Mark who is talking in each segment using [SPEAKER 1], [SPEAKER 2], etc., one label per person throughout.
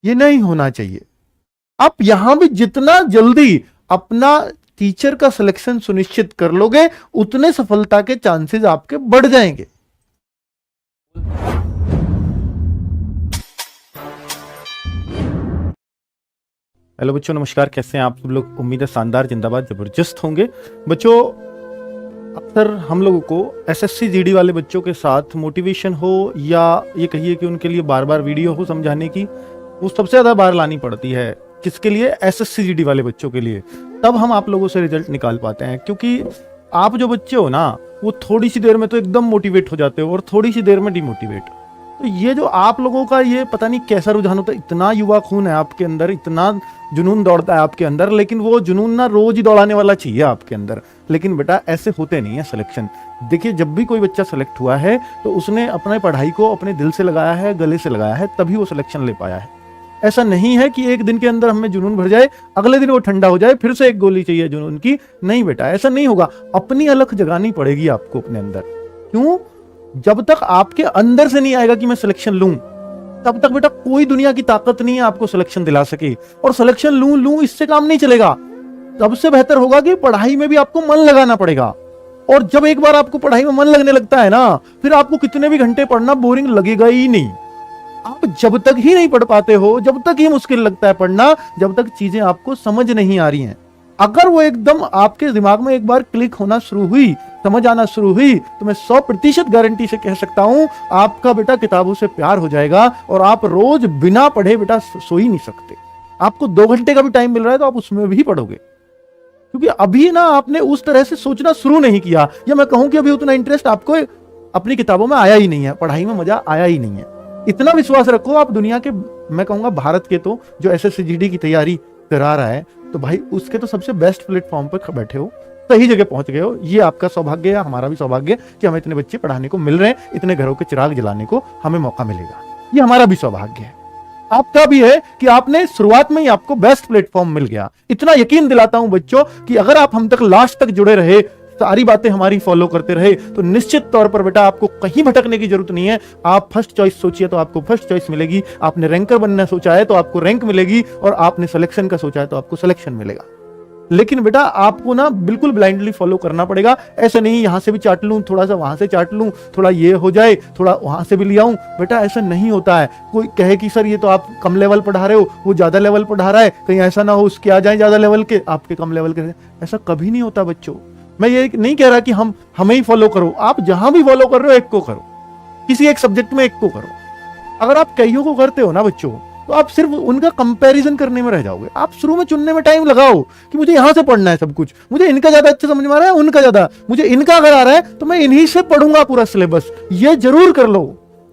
[SPEAKER 1] ये नहीं होना चाहिए। आप यहां भी जितना जल्दी अपना टीचर का सिलेक्शन सुनिश्चित कर लोगे, उतने सफलता के चांसेस आपके बढ़ जाएंगे। हेलो बच्चों, नमस्कार। कैसे हैं आप सब लोग? उम्मीद है शानदार, जिंदाबाद, जबरदस्त होंगे। बच्चों, अक्सर हम लोगों को एसएससी जीडी वाले बच्चों के साथ मोटिवेशन हो या ये कहिए कि उनके लिए बार बार वीडियो हो समझाने की, वो सबसे ज्यादा बार लानी पड़ती है। किसके लिए? एसएससी जीडी वाले बच्चों के लिए। तब हम आप लोगों से रिजल्ट निकाल पाते हैं, क्योंकि आप जो बच्चे हो ना, वो थोड़ी सी देर में तो एकदम मोटिवेट हो जाते हो और थोड़ी सी देर में डिमोटिवेट। तो ये जो आप लोगों का ये पता नहीं कैसा रुझान होता है, इतना युवा खून है आपके अंदर, इतना जुनून दौड़ता है आपके अंदर, लेकिन वो जुनून ना रोज ही दौड़ाने वाला चाहिए आपके अंदर। लेकिन बेटा ऐसे होते नहीं है सिलेक्शन। देखिए, जब भी कोई बच्चा सेलेक्ट हुआ है तो उसने अपने पढ़ाई को अपने दिल से लगाया है, गले से लगाया है, तभी वो सिलेक्शन ले पाया है। ऐसा नहीं है कि एक दिन के अंदर हमें जुनून भर जाए, अगले दिन वो ठंडा हो जाए, फिर से एक गोली चाहिए जुनून की। नहीं बेटा, ऐसा नहीं होगा। अपनी अलख जगानी पड़ेगी आपको अपने अंदर। क्यों? जब तक आपके अंदर से नहीं आएगा कि मैं सिलेक्शन लूं, तब तक बेटा कोई दुनिया की ताकत नहीं है आपको सिलेक्शन दिला सके। और सिलेक्शन लूं इससे काम नहीं चलेगा। सबसे बेहतर होगा कि पढ़ाई में भी आपको मन लगाना पड़ेगा। और जब एक बार आपको पढ़ाई में मन लगने लगता है ना, फिर आपको कितने भी घंटे पढ़ना बोरिंग लगेगा ही नहीं। आप जब तक ही नहीं पढ़ पाते हो, जब तक ही मुश्किल लगता है पढ़ना, जब तक चीजें आपको समझ नहीं आ रही हैं। अगर वो एकदम आपके दिमाग में एक बार क्लिक होना शुरू हुई, समझ आना शुरू हुई, तो मैं 100% गारंटी से कह सकता हूं, आपका बेटा किताबों से प्यार हो जाएगा और आप रोज बिना पढ़े बेटा सो ही नहीं सकते। आपको 2 घंटे का भी टाइम मिल रहा है तो आप उसमें भी पढ़ोगे, क्योंकि अभी ना आपने उस तरह से सोचना शुरू नहीं किया, या मैं कहूं कि अभी उतना इंटरेस्ट आपको अपनी किताबों में आया ही नहीं है, पढ़ाई में मजा आया ही नहीं है। इतना विश्वास रखो, आप दुनिया के, मैं कहूंगा भारत के, तो जो एसएससी जीडी की तैयारी करा रहा है, तो भाई उसके तो सबसे बेस्ट प्लेटफॉर्म पर बैठे हो, सही जगह पहुंच गए हो। ये आपका सौभाग्य है, हमारा भी सौभाग्य है कि हमें इतने बच्चे पढ़ाने को मिल रहे हैं, इतने घरों के चिराग जलाने को हमें मौका मिलेगा। ये हमारा भी सौभाग्य है, आपका भी है कि आपने शुरुआत में ही आपको बेस्ट प्लेटफॉर्म मिल गया। इतना यकीन दिलाता हूं बच्चों कि अगर आप हम तक लास्ट तक जुड़े रहे, सारी बातें हमारी फॉलो करते रहे, तो निश्चित तौर पर बेटा आपको कहीं भटकने की जरूरत नहीं है। आप फर्स्ट चॉइस सोचिए तो आपको फर्स्ट चॉइस मिलेगी, आपने रैंकर बनना सोचा है तो आपको रैंक मिलेगी, और आपने सिलेक्शन का सोचा है तो आपको सिलेक्शन मिलेगा। लेकिन बेटा आपको ना बिल्कुल ब्लाइंडली फॉलो करना पड़ेगा। ऐसा नहीं यहां से भी चाट लूं, थोड़ा सा वहां से चाट लूं, थोड़ा ये हो जाए, थोड़ा वहां से भी ले आऊं, बेटा ऐसा नहीं होता है। कोई कहे कि सर ये तो आप कम लेवल पढ़ा रहे हो, वो ज्यादा लेवल पढ़ा रहा है, कहीं ऐसा ना हो उसके आ जाए ज्यादा लेवल के, आपके कम लेवल के। ऐसा कभी नहीं होता बच्चों। मैं ये नहीं कह रहा कि हमें ही फॉलो करो, आप जहां भी फॉलो कर रहे हो एक को करो, किसी एक सब्जेक्ट में एक को करो। अगर आप कईयों को करते हो ना बच्चों, तो आप सिर्फ उनका कंपैरिजन करने में रह जाओगे। आप शुरू में चुनने में टाइम लगाओ कि मुझे यहां से पढ़ना है सब कुछ, मुझे इनका ज्यादा अच्छा समझ में आ रहा है, उनका ज्यादा, मुझे इनका अगर आ रहा है तो मैं इन्हीं से पढ़ूंगा पूरा सिलेबस। ये जरूर कर लो।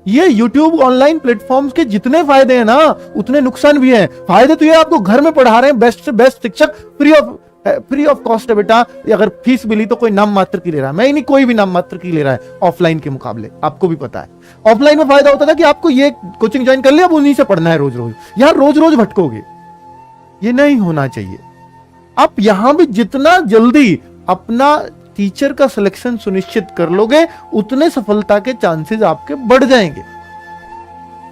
[SPEAKER 1] ये YouTube ऑनलाइन प्लेटफॉर्म्स के जितने फायदे हैं ना, उतने नुकसान भी हैं। फायदे तो ये आपको घर में पढ़ा रहे हैं बेस्ट से बेस्ट शिक्षक, फ्री ऑफ कॉस्ट है बेटा। अगर फीस मिली तो कोई नाम मात्र की ले रहा है, मैं ही नहीं, कोई भी नाम मात्र की ले रहा है ऑफलाइन के मुकाबले। आपको भी पता है ऑफलाइन में फायदा होता था कि आपको ये कोचिंग ज्वाइन कर लिया, अब उन्हीं से पढ़ना है रोज रोज, यहां रोज रोज भटकोगे। ये नहीं होना चाहिए। आप यहां भी जितना जल्दी अपना टीचर का सिलेक्शन सुनिश्चित कर लोगे, उतने सफलता के चांसेस आपके बढ़ जाएंगे।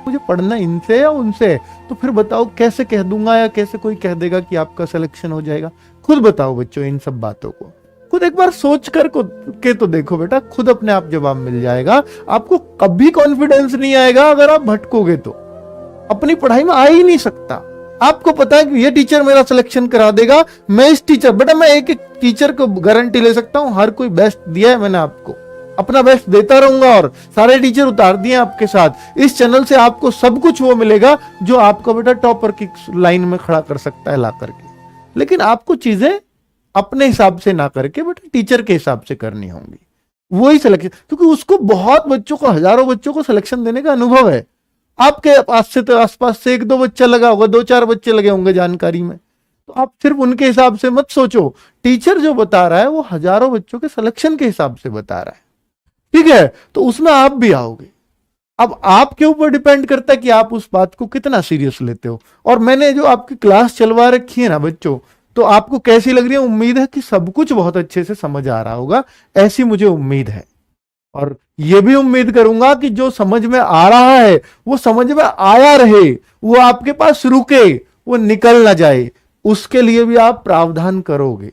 [SPEAKER 1] मुझे पढ़ना इनसे या उनसे, तो फिर बताओ कैसे कह दूंगा या कैसे कोई कह देगा कि आपका सिलेक्शन हो जाएगा? खुद बताओ बच्चों इन सब बातों को। खुद एक बार सोच कर के तो देखो बेटा, खुद अपने आप जवाब मिल जाएगा। आपको कभी कॉन्फिडेंस नहीं आएगा अगर आप भटकोगे तो। अपनी पढ़ाई में आ ही नहीं सकता। आपको पता है कि ये टीचर मेरा सिलेक्शन करा देगा, मैं इस टीचर, बेटा मैं एक एक टीचर को गारंटी ले सकता हूं, हर कोई बेस्ट दिया है मैंने आपको, अपना बेस्ट देता रहूंगा, और सारे टीचर उतार दिए आपके साथ। इस चैनल से आपको सब कुछ वो मिलेगा जो आपको बेटा टॉपर की लाइन में खड़ा कर सकता है ला करके। लेकिन आपको चीजें अपने हिसाब से ना करके बेटा टीचर के हिसाब से करनी होंगी, वही सिलेक्शन। क्योंकि उसको बहुत बच्चों को, हजारों बच्चों को सिलेक्शन देने का अनुभव है। आपके पास से तो आसपास से 1-2 बच्चा लगा होगा, 2-4 बच्चे लगे होंगे जानकारी में, तो आप सिर्फ उनके हिसाब से मत सोचो। टीचर जो बता रहा है वो हजारों बच्चों के सिलेक्शन के हिसाब से बता रहा है, ठीक है? तो उसमें आप भी आओगे। अब आपके ऊपर डिपेंड करता है कि आप उस बात को कितना सीरियस लेते हो। और मैंने जो आपकी क्लास चलवा रखी है ना बच्चों, तो आपको कैसी लग रही है? उम्मीद है कि सब कुछ बहुत अच्छे से समझ आ रहा होगा, ऐसी मुझे उम्मीद है। और ये भी उम्मीद करूंगा कि जो समझ में आ रहा है वो समझ में आया रहे, वो आपके पास रुके, वो निकल ना जाए, उसके लिए भी आप प्रावधान करोगे।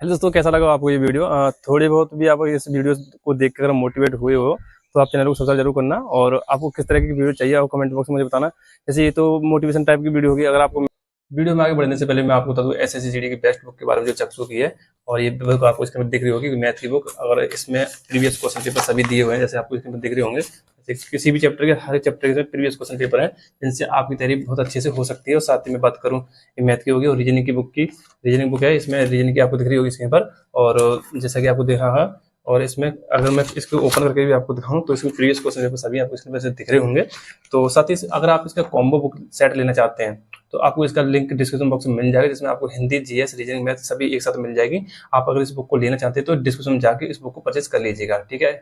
[SPEAKER 2] हेलो दोस्तों, कैसा लगा आपको ये वीडियो? थोड़ी बहुत भी आप इस वीडियो को देखकर अगर मोटिवेट हुए हो तो आप चैनल को सब्सक्राइब जरूर करना। और आपको किस तरह की वीडियो चाहिए आप कमेंट बॉक्स में मुझे बताना। जैसे ये तो मोटिवेशन टाइप की वीडियो होगी। अगर आपको वीडियो में आगे बढ़ने से पहले मैं आपको बता दूं एसएससी की बेस्ट बुक के बारे में जो चक्सू की है। और ये बुक आपको इसके अंदर दिख रही होगी, मैथ की बुक। अगर इसमें प्रीवियस क्वेश्चन पेपर सभी दिए हुए हैं, जैसे आपको इसके अंदर दिख रहे होंगे। किसी भी चैप्टर के हर चैप्टर के प्रीवियस क्वेश्चन पेपर है, जिनसे आपकी तैयारी बहुत अच्छे से हो सकती है। और साथ ही मैं बात करूँ मैथ की होगी और रीजनिंग की बुक की। रीजनिंग बुक है, इसमें रीजनिंग की आपको दिख रही होगी इसके पर। और जैसा कि आपको दिख रहा है, और इसमें अगर मैं इसको ओपन करके भी आपको दिखाऊं तो इसमें प्रीवियस क्वेश्चन पेपर सभी आपको इसके वैसे दिख रहे होंगे। तो साथ ही अगर आप इसका कॉम्बो बुक सेट लेना चाहते हैं तो आपको इसका लिंक डिस्क्रिप्शन बॉक्स में मिल जाएगा, जिसमें आपको हिंदी, जीएस, रीजनिंग, मैथ सभी एक साथ मिल जाएगी। आप अगर इस बुक को लेना चाहते हैं तो डिस्क्रिप्शन में जाके इस बुक को परचेज कर लीजिएगा, ठीक है।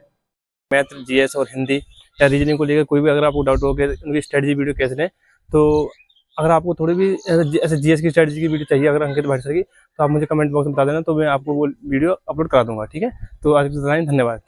[SPEAKER 2] मैथ, जीएस और हिंदी या रीजनिंग को लेकर कोई भी अगर आपको डाउट हो कि उनकी स्ट्रेटजी वीडियो कैसे लें, तो अगर आपको थोड़ी भी ऐसे जीएस की स्ट्रेटजी की वीडियो चाहिए अगर अंकित भाई सर की, तो आप मुझे कमेंट बॉक्स में बता देना, तो मैं आपको वो वीडियो अपलोड करा दूंगा, ठीक है। तो आज के लिए धन्यवाद।